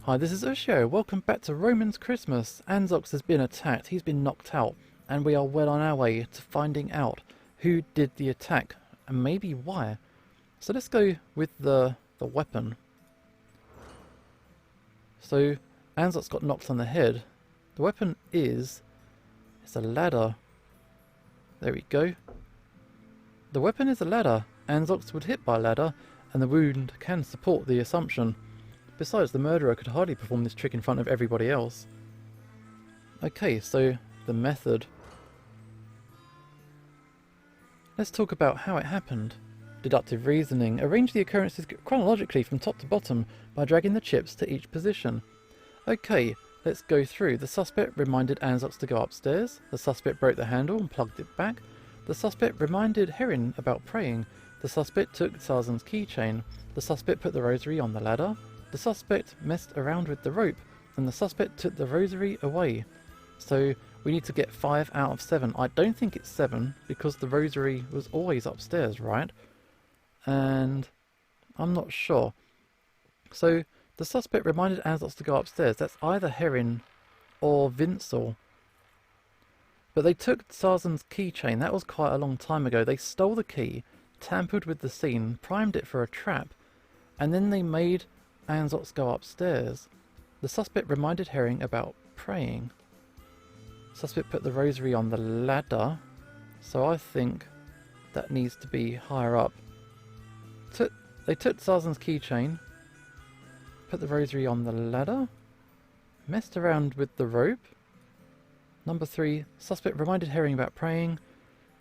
Hi, this is Ushio. Welcome back to Roman's Christmas. Anzox has been attacked, he's been knocked out, and we are well on our way to finding out who did the attack, and maybe why. So let's go with the weapon. So, Anzox got knocked on the head. The weapon it's a ladder. There we go. The weapon is a ladder. Anzox was hit by a ladder, and the wound can support the assumption. Besides, the murderer could hardly perform this trick in front of everybody else. Okay, so the method. Let's talk about how it happened. Deductive reasoning. Arrange the occurrences chronologically from top to bottom by dragging the chips to each position. Okay, let's go through. The suspect reminded Anzox to go upstairs. The suspect broke the handle and plugged it back. The suspect reminded Heron about praying. The suspect took Tarzan's keychain. The suspect put the rosary on the ladder. The suspect messed around with the rope. And the suspect took the rosary away. So we need to get 5 out of 7. I don't think it's 7 because the rosary was always upstairs, right? And I'm not sure. So the suspect reminded Anzox to go upstairs. That's either Heron or Vincel. But they took Tarzan's keychain. That was quite a long time ago. They stole the key, tampered with the scene, primed it for a trap, and then they made Anzox go upstairs. The suspect reminded Herring about praying. Suspect put the rosary on the ladder, so I think that needs to be higher up. They took Tarzan's keychain, put the rosary on the ladder, messed around with the rope. Number 3, suspect reminded Herring about praying.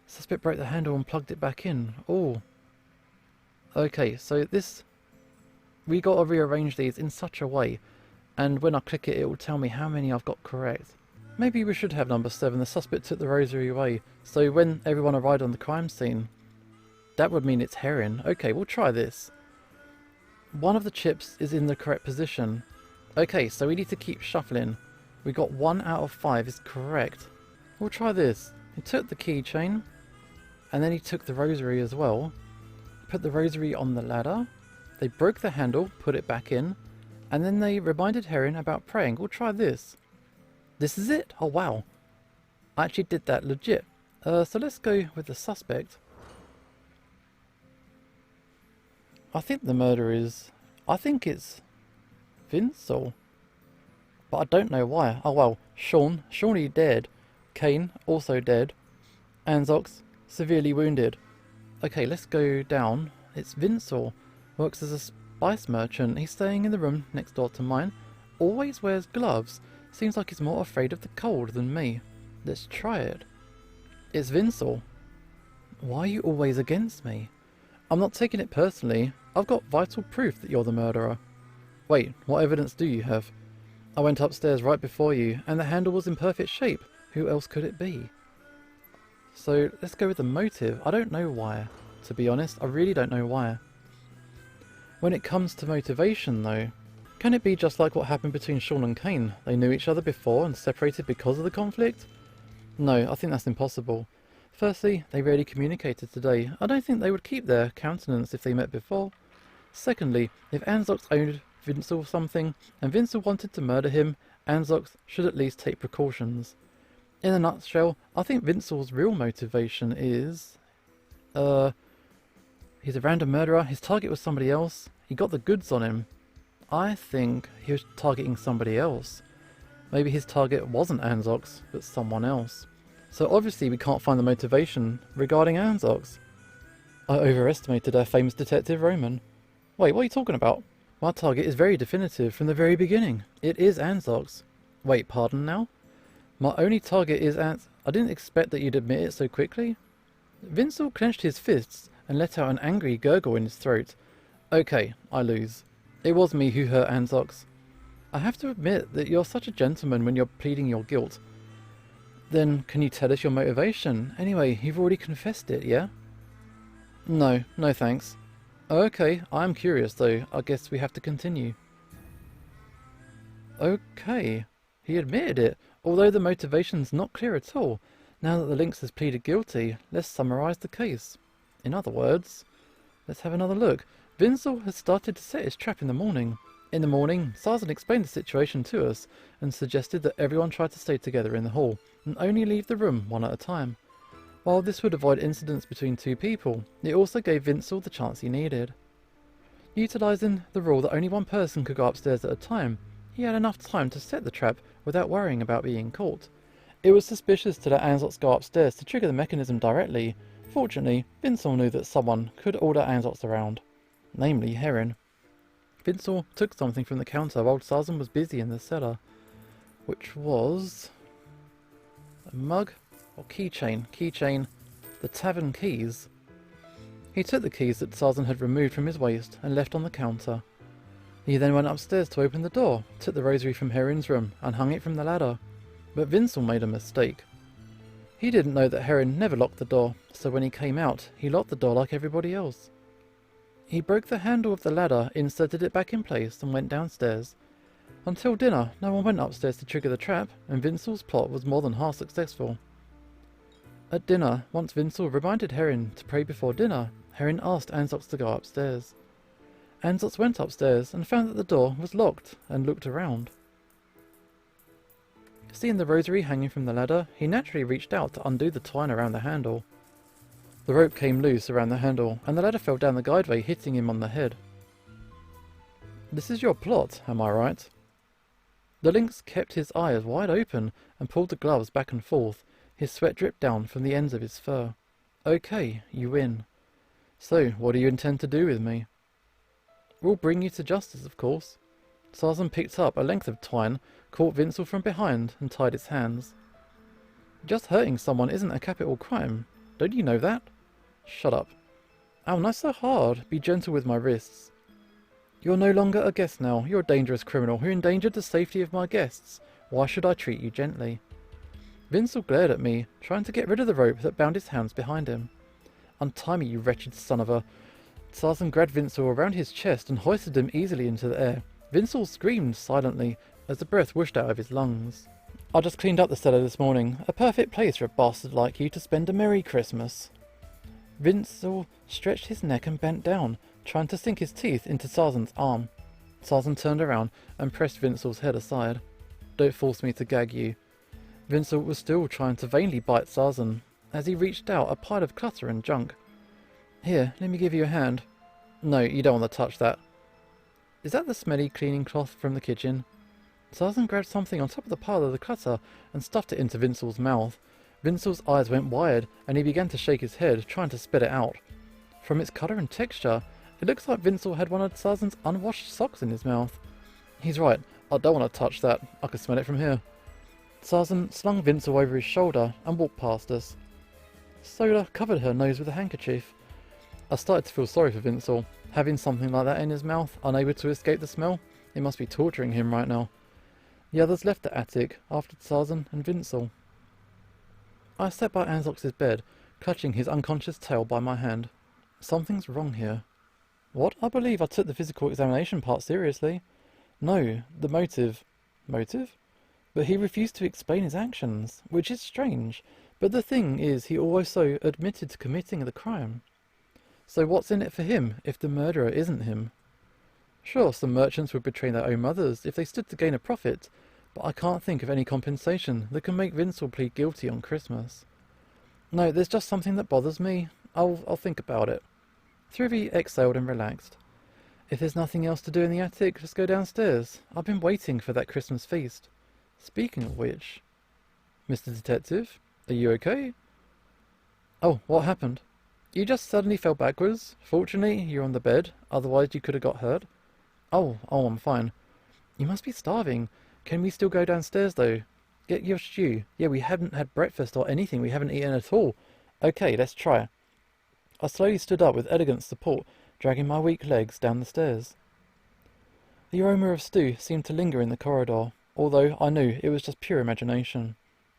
Suspect broke the handle and plugged it back in. Oh. Okay, so we got to rearrange these in such a way, and when I click it, it will tell me how many I've got correct. Maybe we should have number 7, the suspect took the rosary away, so when everyone arrived on the crime scene, that would mean it's Heron. Okay, we'll try this. One of the chips is in the correct position. Okay, so we need to keep shuffling. We got 1 out of 5 is correct. We'll try this. He took the keychain, and then he took the rosary as well. Put the rosary on the ladder. They broke the handle, put it back in, and then they reminded Heron about praying. We'll try this. This is it? Oh wow. I actually did that legit. So let's go with the suspect. I think the murder is... I think it's Vincel. But I don't know why. Oh well, Shawnee dead. Kane, also dead. Anzox, severely wounded. Okay, let's go down. It's Vincel. Works as a spice merchant. He's staying in the room next door to mine. Always wears gloves. Seems like he's more afraid of the cold than me. Let's try it. It's Vincel. Why are you always against me? I'm not taking it personally. I've got vital proof that you're the murderer. Wait, what evidence do you have? I went upstairs right before you, and the handle was in perfect shape. Who else could it be? So, let's go with the motive. I don't know why. To be honest, I really don't know why. When it comes to motivation, though, can it be just like what happened between Sean and Kane? They knew each other before and separated because of the conflict? No, I think that's impossible. Firstly, they rarely communicated today. I don't think they would keep their countenance if they met before. Secondly, if Anzox owed Vincel something, and Vincel wanted to murder him, Anzox should at least take precautions. In a nutshell, I think Vincel's real motivation is... he's a random murderer, his target was somebody else, he got the goods on him. I think he was targeting somebody else. Maybe his target wasn't Anzox, but someone else. So obviously we can't find the motivation regarding Anzox. I overestimated our famous detective Roman. Wait, what are you talking about? My target is very definitive from the very beginning. It is Anzox. Wait, pardon now? My only target is I didn't expect that you'd admit it so quickly. Vincel clenched his fists and let out an angry gurgle in his throat. Okay, I lose. It was me who hurt Anzox. I have to admit that you're such a gentleman when you're pleading your guilt. Then, can you tell us your motivation? Anyway, you've already confessed it, yeah? No thanks. Okay, I'm curious though. I guess we have to continue. Okay, he admitted it, although the motivation's not clear at all. Now that the Lynx has pleaded guilty, let's summarise the case. In other words, let's have another look. Vincel has started to set his trap in the morning. In the morning, Sarzan explained the situation to us and suggested that everyone try to stay together in the hall and only leave the room one at a time. While this would avoid incidents between two people, it also gave Vincel the chance he needed. Utilising the rule that only one person could go upstairs at a time, he had enough time to set the trap without worrying about being caught. It was suspicious to let Anzox go upstairs to trigger the mechanism directly. Fortunately, Vincel knew that someone could order Anzox around, namely Heron. Vincel took something from the counter while Sarzan was busy in the cellar, which was a mug or keychain, the tavern keys. He took the keys that Sarzan had removed from his waist and left on the counter. He then went upstairs to open the door, took the rosary from Heron's room and hung it from the ladder. But Vincel made a mistake. He didn't know that Heron never locked the door, so when he came out, he locked the door like everybody else. He broke the handle of the ladder, inserted it back in place and went downstairs. Until dinner, no one went upstairs to trigger the trap, and Vincel's plot was more than half successful. At dinner, once Vincel reminded Heron to pray before dinner, Heron asked Anzox to go upstairs. Anzox went upstairs and found that the door was locked and looked around. Seeing the rosary hanging from the ladder, he naturally reached out to undo the twine around the handle. The rope came loose around the handle and the ladder fell down the guideway, hitting him on the head. This is your plot, am I right? The lynx kept his eyes wide open and pulled the gloves back and forth. His sweat dripped down from the ends of his fur. Okay, you win. So, what do you intend to do with me? We'll bring you to justice, of course. Sarzan picked up a length of twine, caught Vincel from behind, and tied its hands. Just hurting someone isn't a capital crime. Don't you know that? Shut up. Ow, not so hard. Be gentle with my wrists. You're no longer a guest now. You're a dangerous criminal who endangered the safety of my guests. Why should I treat you gently? Vincel glared at me, trying to get rid of the rope that bound his hands behind him. Untie me, you wretched son of a... Sarzan grabbed Vincel around his chest and hoisted him easily into the air. Vincel screamed silently as the breath whooshed out of his lungs. I just cleaned up the cellar this morning. A perfect place for a bastard like you to spend a Merry Christmas. Vincel stretched his neck and bent down, trying to sink his teeth into Sarzan's arm. Sarzan turned around and pressed Vincel's head aside. Don't force me to gag you. Vincel was still trying to vainly bite Sarzan as he reached out a pile of clutter and junk. Here, let me give you a hand. No, you don't want to touch that. Is that the smelly cleaning cloth from the kitchen? Sarzan grabbed something on top of the pile of the clutter and stuffed it into Vincel's mouth. Vincel's eyes went wide and he began to shake his head, trying to spit it out. From its colour and texture, it looks like Vincel had one of Sarzan's unwashed socks in his mouth. He's right, I don't want to touch that. I can smell it from here. Sarzan slung Vincel over his shoulder and walked past us. Sola covered her nose with a handkerchief. I started to feel sorry for Vincel. Having something like that in his mouth, unable to escape the smell, it must be torturing him right now. The others left the attic after Sarzan and Vincel. I sat by Anzox's bed, clutching his unconscious tail by my hand. Something's wrong here. What? I believe I took the physical examination part seriously. No, the motive. Motive? But he refused to explain his actions, which is strange. But the thing is, he also admitted to committing the crime. So what's in it for him if the murderer isn't him? Sure, some merchants would betray their own mothers if they stood to gain a profit, but I can't think of any compensation that can make Vincel plead guilty on Christmas. No, there's just something that bothers me. I'll think about it. Thrivy exhaled and relaxed. If there's nothing else to do in the attic, just go downstairs. I've been waiting for that Christmas feast. Speaking of which... Mr. Detective, are you okay? Oh, what happened? You just suddenly fell backwards. Fortunately, you're on the bed, otherwise you could have got hurt. Oh, I'm fine. You must be starving. Can we still go downstairs, though? Get your stew. Yeah, we haven't had breakfast or anything. We haven't eaten at all. Okay, let's try. I slowly stood up with elegant support, dragging my weak legs down the stairs. The aroma of stew seemed to linger in the corridor, although I knew it was just pure imagination.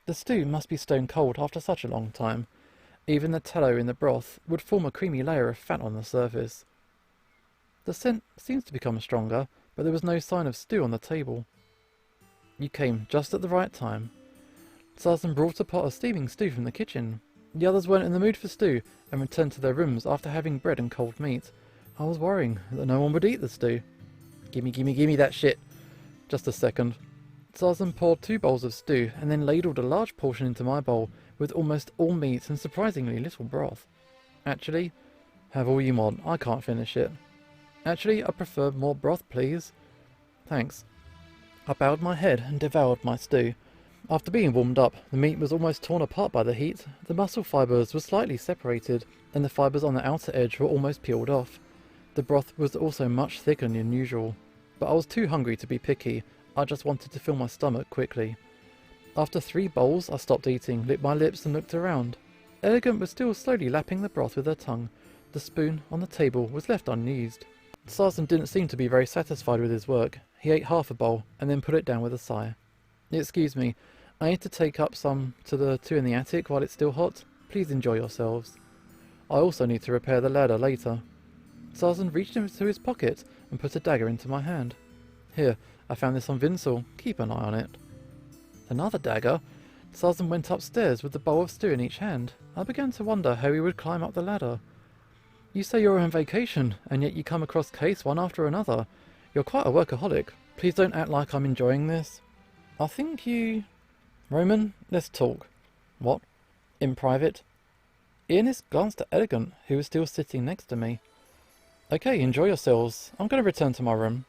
The stew must be stone cold after such a long time. Even the tallow in the broth would form a creamy layer of fat on the surface. The scent seems to become stronger, but there was no sign of stew on the table. You came just at the right time. Sarzan brought a pot of steaming stew from the kitchen. The others weren't in the mood for stew and returned to their rooms after having bread and cold meat. I was worrying that no one would eat the stew. Gimme that shit. Just a second. Tarzan poured 2 bowls of stew and then ladled a large portion into my bowl with almost all meat and surprisingly little broth. Actually, have all you want, I can't finish it. Actually, I prefer more broth, please. Thanks. I bowed my head and devoured my stew. After being warmed up, the meat was almost torn apart by the heat, the muscle fibres were slightly separated, and the fibres on the outer edge were almost peeled off. The broth was also much thicker than usual, but I was too hungry to be picky. I just wanted to fill my stomach quickly. After 3 bowls, I stopped eating, licked my lips and looked around. Elegant was still slowly lapping the broth with her tongue. The spoon on the table was left unused. Tarzan didn't seem to be very satisfied with his work. He ate half a bowl and then put it down with a sigh. Excuse me, I need to take up some to the 2 in the attic while it's still hot. Please enjoy yourselves. I also need to repair the ladder later. Tarzan reached into his pocket and put a dagger into my hand. Here, I found this on Vinsel. Keep an eye on it. Another dagger? Tarzan went upstairs with the bowl of stew in each hand. I began to wonder how he would climb up the ladder. You say you're on vacation, and yet you come across cases one after another. You're quite a workaholic. Please don't act like I'm enjoying this. I think you... Roman, let's talk. What? In private? Ionis glanced at Elegant, who was still sitting next to me. Okay, enjoy yourselves. I'm going to return to my room.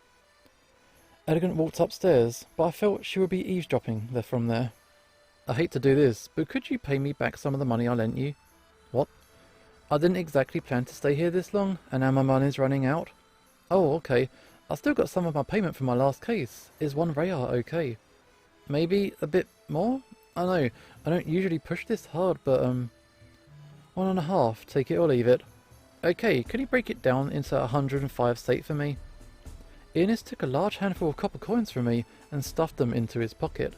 Elegant walked upstairs, but I felt she would be eavesdropping from there. I hate to do this, but could you pay me back some of the money I lent you? What? I didn't exactly plan to stay here this long, and now my money's running out. Oh, okay. I still got some of my payment from my last case. Is 1 rayar okay? Maybe a bit more? I know, I don't usually push this hard, but 1.5, take it or leave it. Okay, could you break it down into 105 state for me? Ionis took a large handful of copper coins from me and stuffed them into his pocket.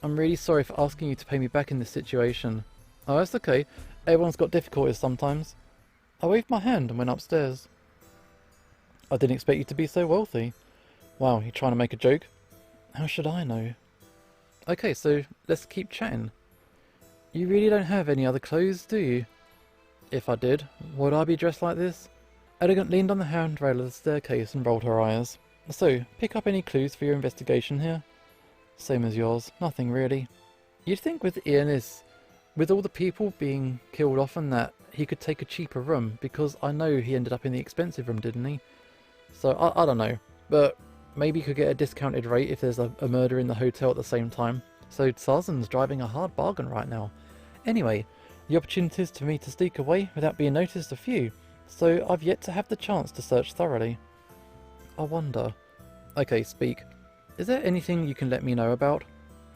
I'm really sorry for asking you to pay me back in this situation. Oh, that's okay. Everyone's got difficulties sometimes. I waved my hand and went upstairs. I didn't expect you to be so wealthy. Wow, you trying to make a joke? How should I know? Okay, so let's keep chatting. You really don't have any other clothes, do you? If I did, would I be dressed like this? Elegant leaned on the handrail of the staircase and rolled her eyes. So, pick up any clues for your investigation here? Same as yours, nothing really. You'd think with Ionis, with all the people being killed off and that, he could take a cheaper room, because I know he ended up in the expensive room, didn't he? So, I don't know, but maybe he could get a discounted rate if there's a murder in the hotel at the same time. So Tarzan's driving a hard bargain right now. Anyway, the opportunities for me to sneak away without being noticed are few, so I've yet to have the chance to search thoroughly. I wonder... Okay, speak. Is there anything you can let me know about?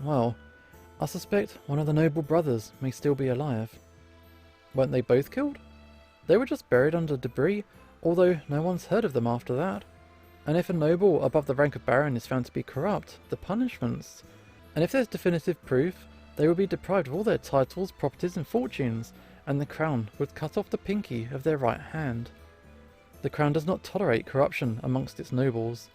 Well, I suspect one of the noble brothers may still be alive. Weren't they both killed? They were just buried under debris, although no one's heard of them after that. And if a noble above the rank of baron is found to be corrupt, the punishments... And if there's definitive proof, they will be deprived of all their titles, properties and fortunes, and the crown would cut off the pinky of their right hand. The crown does not tolerate corruption amongst its nobles.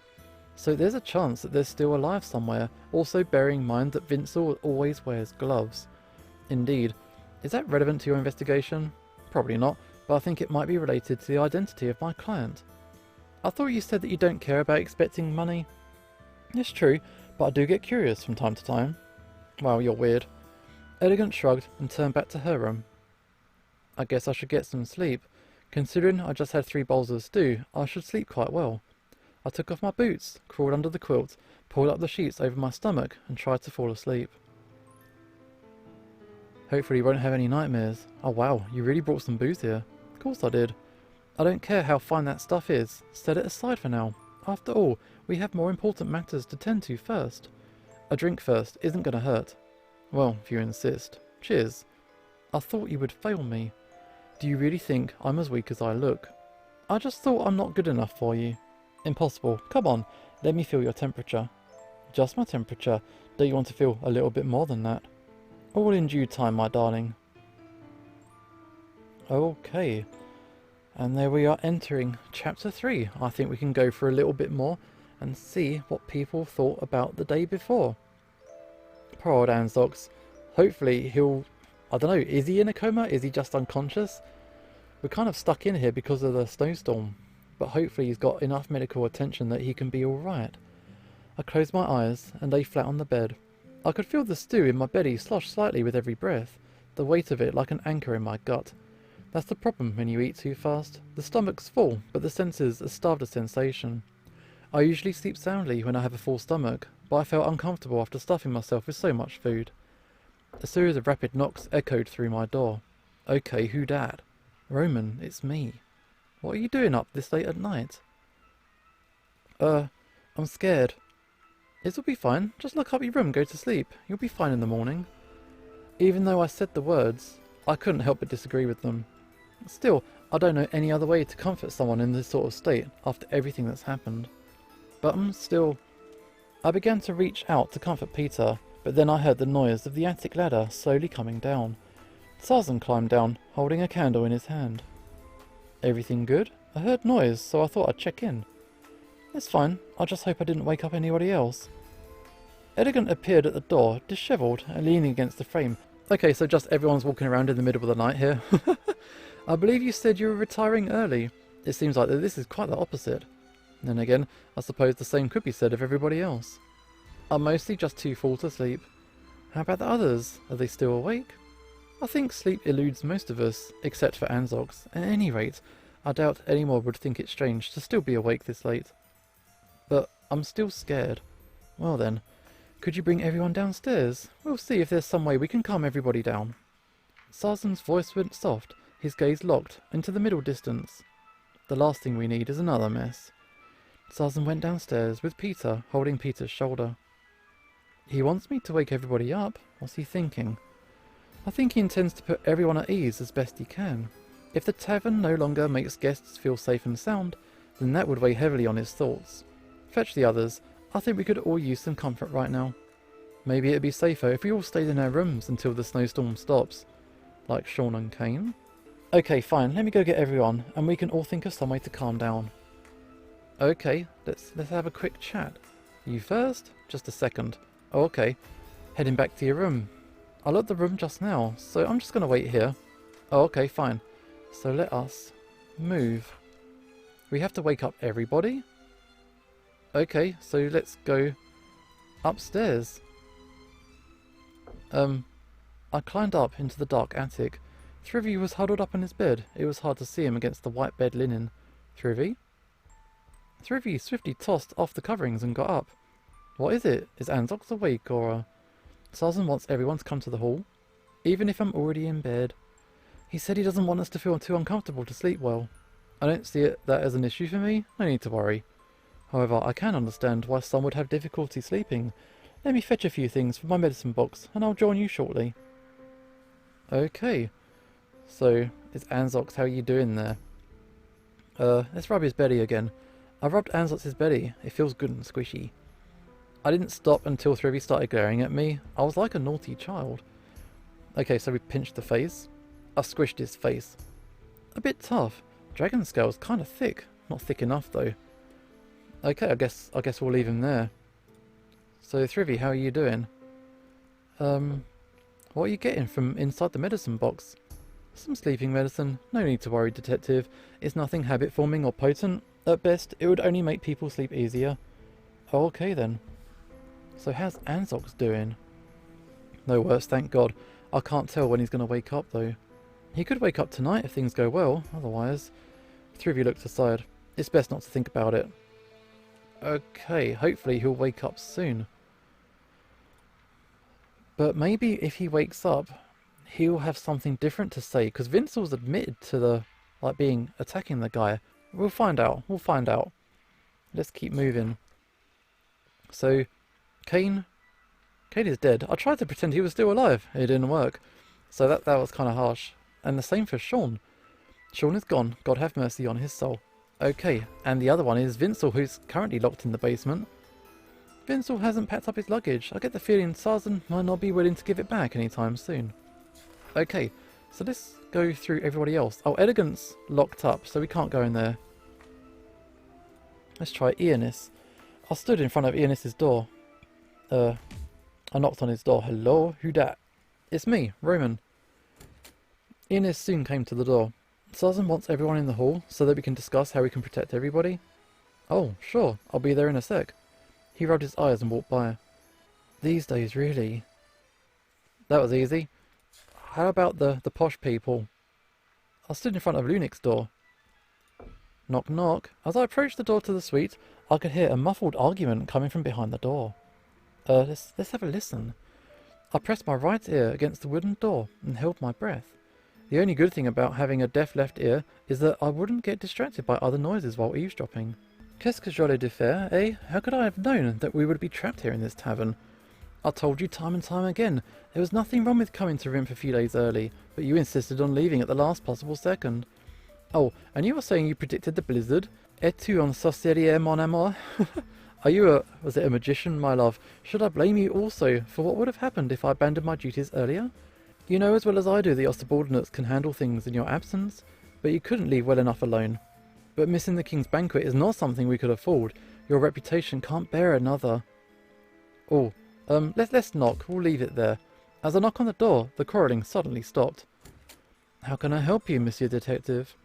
So there's a chance that they're still alive somewhere, also bearing in mind that Vinsel always wears gloves. Indeed. Is that relevant to your investigation? Probably not, but I think it might be related to the identity of my client. I thought you said that you don't care about expecting money. It's true, but I do get curious from time to time. Well, you're weird. Elegant shrugged and turned back to her room. I guess I should get some sleep. Considering I just had 3 bowls of stew, I should sleep quite well. I took off my boots, crawled under the quilt, pulled up the sheets over my stomach and tried to fall asleep. Hopefully you won't have any nightmares. Oh wow, you really brought some booze here. Of course I did. I don't care how fine that stuff is. Set it aside for now. After all, we have more important matters to tend to first. A drink first isn't going to hurt. Well, if you insist. Cheers. I thought you would fail me. Do you really think I'm as weak as I look? I just thought I'm not good enough for you. Impossible. Come on, let me feel your temperature. Just my temperature. Don't you want to feel a little bit more than that? All in due time, my darling. Okay. And there we are entering Chapter 3. I think we can go for a little bit more and see what people thought about the day before. Poor old Anzox. Hopefully he'll... I don't know, is he in a coma? Is he just unconscious? We're kind of stuck in here because of the snowstorm. but hopefully he's got enough medical attention that he can be alright. I closed my eyes and lay flat on the bed. I could feel the stew in my belly slosh slightly with every breath, the weight of it like an anchor in my gut. That's the problem when you eat too fast. The stomach's full, but the senses are starved of sensation. I usually sleep soundly when I have a full stomach, but I felt uncomfortable after stuffing myself with so much food. A series of rapid knocks echoed through my door. Okay, who dat? Roman, it's me. What are you doing up this late at night? I'm scared. It'll be fine. Just lock up your room and go to sleep. You'll be fine in the morning. Even though I said the words, I couldn't help but disagree with them. Still, I don't know any other way to comfort someone in this sort of state after everything that's happened. But still... I began to reach out to comfort Peter, but then I heard the noise of the attic ladder slowly coming down. Sarzan climbed down, holding a candle in his hand. Everything good? I heard noise, so I thought I'd check in. It's fine, I just hope I didn't wake up anybody else. Elegant appeared at the door, dishevelled and leaning against the frame. Okay, so just everyone's walking around in the middle of the night here. I believe you said you were retiring early. It seems like this is quite the opposite. Then again, I suppose the same could be said of everybody else. I'm mostly just too full to sleep. How about the others? Are they still awake? I think sleep eludes most of us, except for Anzox. At any rate, I doubt any more would think it strange to still be awake this late. But I'm still scared. Well then, could you bring everyone downstairs? We'll see if there's some way we can calm everybody down. Sarzan's voice went soft, his gaze locked into the middle distance. The last thing we need is another mess. Sarzan went downstairs with Peter holding Peter's shoulder. He wants me to wake everybody up. What's he thinking? I think he intends to put everyone at ease as best he can. If the tavern no longer makes guests feel safe and sound, then that would weigh heavily on his thoughts. Fetch the others. I think we could all use some comfort right now. Maybe it'd be safer if we all stayed in our rooms until the snowstorm stops. Like Sean and Kane. Okay, fine, let me go get everyone, and we can all think of some way to calm down. Okay, let's have a quick chat. You first? Just a second. Oh, okay. Heading back to your room. I locked the room just now, so I'm just going to wait here. Oh, okay, fine. So let us move. We have to wake up everybody? Okay, so let's go upstairs. I climbed up into the dark attic. Thrivy was huddled up in his bed. It was hard to see him against the white bed linen. Thrivy? Thrivy swiftly tossed off the coverings and got up. What is it? Is Anzox awake, or... Sarzan wants everyone to come to the hall, even if I'm already in bed. He said he doesn't want us to feel too uncomfortable to sleep well. I don't see that as an issue for me. No need to worry. However, I can understand why some would have difficulty sleeping. Let me fetch a few things from my medicine box, and I'll join you shortly. Okay. So, it's Anzox, how are you doing there? Let's rub his belly again. I rubbed Anzox's belly. It feels good and squishy. I didn't stop until Thrivy started glaring at me. I was like a naughty child. Okay, so we pinched the face. I squished his face. A bit tough. Dragon scale's kind of thick. Not thick enough though. Okay, I guess we'll leave him there. So Thrivy, how are you doing? What are you getting from inside the medicine box? Some sleeping medicine. No need to worry, detective. It's nothing habit forming or potent. At best, it would only make people sleep easier. Oh, okay then. So how's Anzox doing? No worse, thank God. I can't tell when he's going to wake up though. He could wake up tonight if things go well, otherwise... Thrivy looked aside. It's best not to think about it. Okay, hopefully he'll wake up soon. But maybe if he wakes up, he'll have something different to say, because Vincel's admitted to the, attacking the guy. We'll find out, Let's keep moving. So, Kane is dead. I tried to pretend he was still alive. It didn't work. So that was kind of harsh. And the same for Sean. Sean is gone. God have mercy on his soul. Okay, and the other one is Vincel, who's currently locked in the basement. Vincel hasn't packed up his luggage. I get the feeling Sarzan might not be willing to give it back anytime soon. Okay, so let's go through everybody else. Oh, Elegant's locked up, so we can't go in there. Let's try Ionis. I stood in front of Ionis's door. I knocked on his door. Hello? Who dat? It's me, Roman. Ionis soon came to the door. Sarzan wants everyone in the hall so that we can discuss how we can protect everybody. Oh, sure, I'll be there in a sec. He rubbed his eyes and walked by. These days, really. That was easy. How about the posh people? I stood in front of Lunic's door. Knock knock. As I approached the door to the suite, I could hear a muffled argument coming from behind the door. Let's have a listen. I pressed my right ear against the wooden door and held my breath. The only good thing about having a deaf left ear is that I wouldn't get distracted by other noises while eavesdropping. Qu'est-ce que j'allais de faire, eh? How could I have known that we would be trapped here in this tavern? I told you time and time again, there was nothing wrong with coming to Rimp a few days early, but you insisted on leaving at the last possible second. Oh, and you were saying you predicted the blizzard? Es-tu un sorcier, mon amour? Are you was it a magician, my love? Should I blame you also for what would have happened if I abandoned my duties earlier? You know as well as I do that your subordinates can handle things in your absence, but you couldn't leave well enough alone. But missing the king's banquet is not something we could afford. Your reputation can't bear another. Oh, let's knock. We'll leave it there. As I knock on the door, the quarrelling suddenly stopped. How can I help you, Monsieur Detective?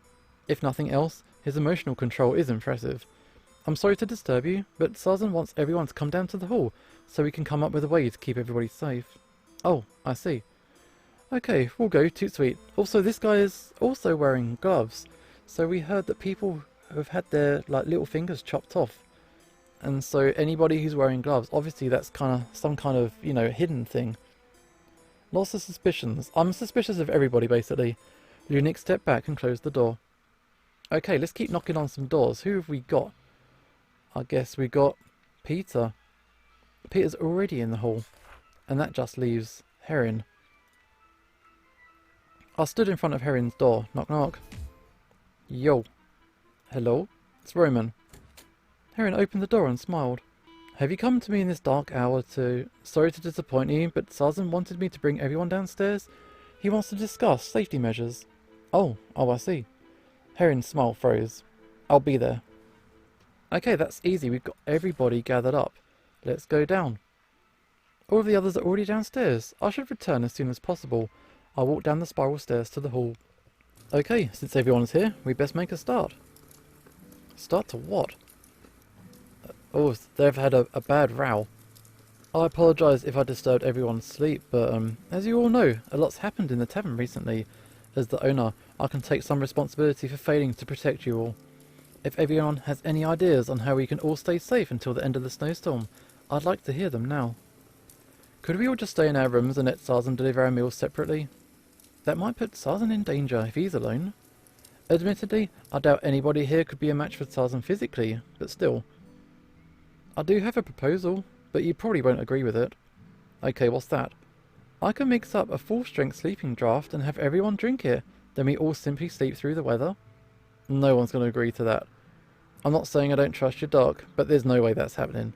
If nothing else, his emotional control is impressive. I'm sorry to disturb you, but Sarzan wants everyone to come down to the hall, so we can come up with a way to keep everybody safe. Oh, I see. Okay, we'll go, toot sweet. Also, this guy is also wearing gloves, so we heard that people have had their little fingers chopped off. And so anybody who's wearing gloves, obviously that's some kind of, hidden thing. Lots of suspicions. I'm suspicious of everybody, basically. Lunic stepped back and closed the door. Okay, let's keep knocking on some doors. Who have we got? I guess we got Peter. Peter's already in the hall. And that just leaves Heron. I stood in front of Heron's door. Knock knock. Yo. Hello? It's Roman. Heron opened the door and smiled. Have you come to me in this dark hour to... Sorry to disappoint you, but Sarzan wanted me to bring everyone downstairs. He wants to discuss safety measures. Oh, I see. Heron's smile froze. I'll be there. Okay, that's easy. We've got everybody gathered up. Let's go down. All of the others are already downstairs. I should return as soon as possible. I walked down the spiral stairs to the hall. Okay, since everyone's here, we best make a start. Start to what? Oh, they've had a bad row. I apologise if I disturbed everyone's sleep, but as you all know, a lot's happened in the tavern recently. As the owner, I can take some responsibility for failing to protect you all. If everyone has any ideas on how we can all stay safe until the end of the snowstorm, I'd like to hear them now. Could we all just stay in our rooms and let Sarzan deliver our meals separately? That might put Sarzan in danger if he's alone. Admittedly, I doubt anybody here could be a match for Sarzan physically, but still. I do have a proposal, but you probably won't agree with it. Okay, what's that? I can mix up a full-strength sleeping draft and have everyone drink it, then we all simply sleep through the weather? No one's going to agree to that. I'm not saying I don't trust your doc, but there's no way that's happening.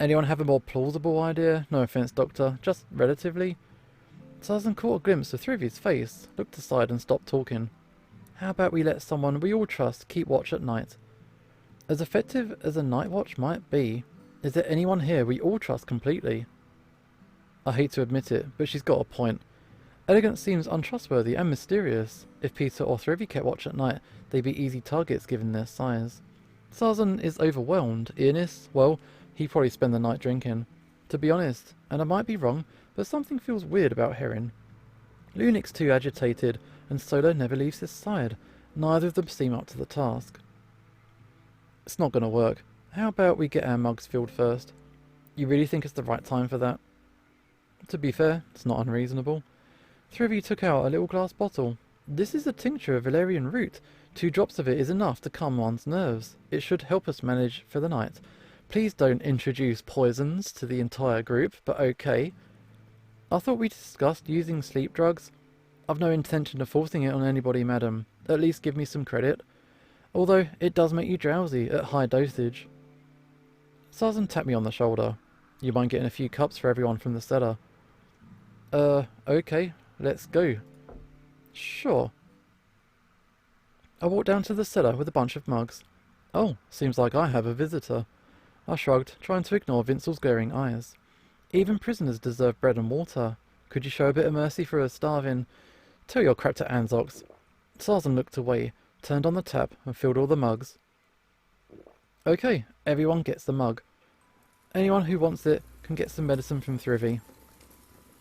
Anyone have a more plausible idea? No offence, Doctor, just relatively. Sarzan caught a glimpse of Thrivy's face, looked aside and stopped talking. How about we let someone we all trust keep watch at night? As effective as a night watch might be, is there anyone here we all trust completely? I hate to admit it, but she's got a point. Elegance seems untrustworthy and mysterious. If Peter or Thrivy kept watch at night, they'd be easy targets given their size. Sarzan is overwhelmed. Ionis, well, he'd probably spend the night drinking. To be honest, and I might be wrong, but something feels weird about Heron. Lunic's too agitated, and Solo never leaves his side. Neither of them seem up to the task. It's not going to work. How about we get our mugs filled first? You really think it's the right time for that? To be fair, it's not unreasonable. Thrivy took out a little glass bottle. This is a tincture of valerian root. 2 drops of it is enough to calm one's nerves. It should help us manage for the night. Please don't introduce poisons to the entire group, but okay. I thought we discussed using sleep drugs. I've no intention of forcing it on anybody, madam. At least give me some credit. Although, it does make you drowsy at high dosage. Sarzan tapped me on the shoulder. You mind getting a few cups for everyone from the cellar? Okay, let's go. Sure. I walked down to the cellar with a bunch of mugs. Oh, seems like I have a visitor. I shrugged, trying to ignore Vincel's glaring eyes. Even prisoners deserve bread and water. Could you show a bit of mercy for a starving... Tell your crap to Anzox. Sarzan looked away, turned on the tap and filled all the mugs. Okay, everyone gets the mug. Anyone who wants it can get some medicine from Thrivy.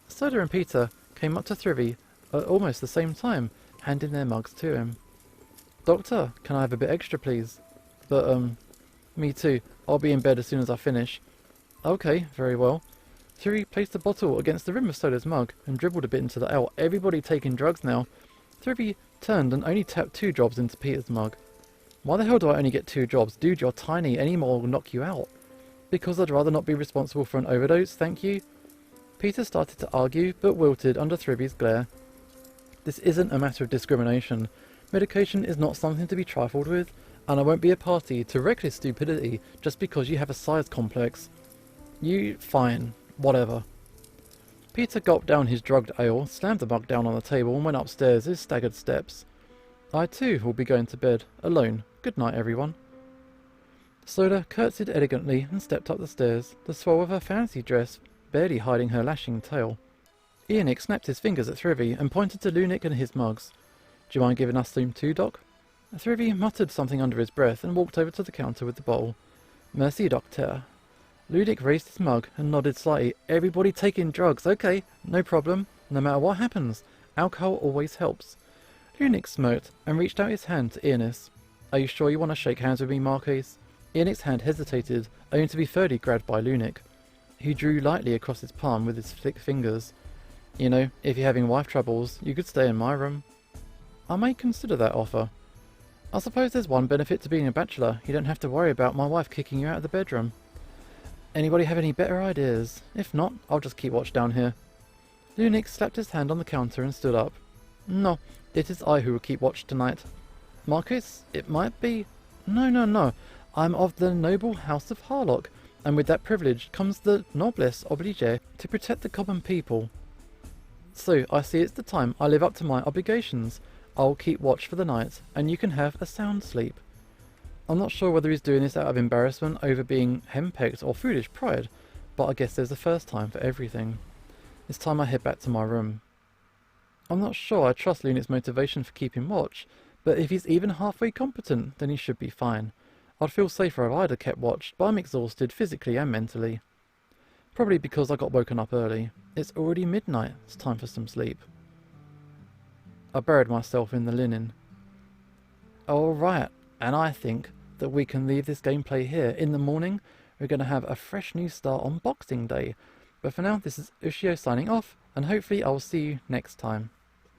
Soda and Peter came up to Thrivy at almost the same time, handing their mugs to him. Doctor, can I have a bit extra please? But, me too. I'll be in bed as soon as I finish. Okay, very well. Thrivy placed the bottle against the rim of Soda's mug and dribbled a bit into the ale. Everybody taking drugs now. Thrivy turned and only tapped 2 drops into Peter's mug. Why the hell do I only get 2 drops? Dude, you're tiny. Any more will knock you out. Because I'd rather not be responsible for an overdose, thank you. Peter started to argue, but wilted under Thrivy's glare. This isn't a matter of discrimination. Medication is not something to be trifled with, and I won't be a party to reckless stupidity just because you have a size complex. Fine. Whatever. Peter gulped down his drugged ale, slammed the mug down on the table and went upstairs his staggered steps. I too will be going to bed, alone. Good night, everyone. Soda curtsied elegantly and stepped up the stairs, the swirl of her fancy dress barely hiding her lashing tail. Ianic snapped his fingers at Thrivy and pointed to Lunik and his mugs. Do you mind giving us some too, Doc? Thrivy muttered something under his breath and walked over to the counter with the bowl. Merci, Docteur. Ludik raised his mug and nodded slightly. Everybody taking drugs, okay, no problem. No matter what happens, alcohol always helps. Lunik smirked and reached out his hand to Ionis. Are you sure you want to shake hands with me, Marquise? Ionic's hand hesitated, only to be thirdly grabbed by Lunik. He drew lightly across his palm with his thick fingers. You know, if you're having wife troubles, you could stay in my room. I may consider that offer. I suppose there's one benefit to being a bachelor. You don't have to worry about my wife kicking you out of the bedroom. Anybody have any better ideas? If not, I'll just keep watch down here. Lunik slapped his hand on the counter and stood up. No, it is I who will keep watch tonight. Marcus, it might be... No. I'm of the noble house of Harlock, and with that privilege comes the noblesse oblige to protect the common people. So, I see it's the time I live up to my obligations. I'll keep watch for the night, and you can have a sound sleep. I'm not sure whether he's doing this out of embarrassment over being henpecked or foolish pride, but I guess there's a first time for everything. It's time I head back to my room. I'm not sure I trust Lunik's motivation for keeping watch, but if he's even halfway competent, then he should be fine. I'd feel safer if I'd have kept watch, but I'm exhausted physically and mentally. Probably because I got woken up early. It's already midnight, it's time for some sleep. I buried myself in the linen. Alright, and I think that we can leave this gameplay here. In the morning, we're going to have a fresh new start on Boxing Day. But for now, this is Ushio signing off, and hopefully I'll see you next time.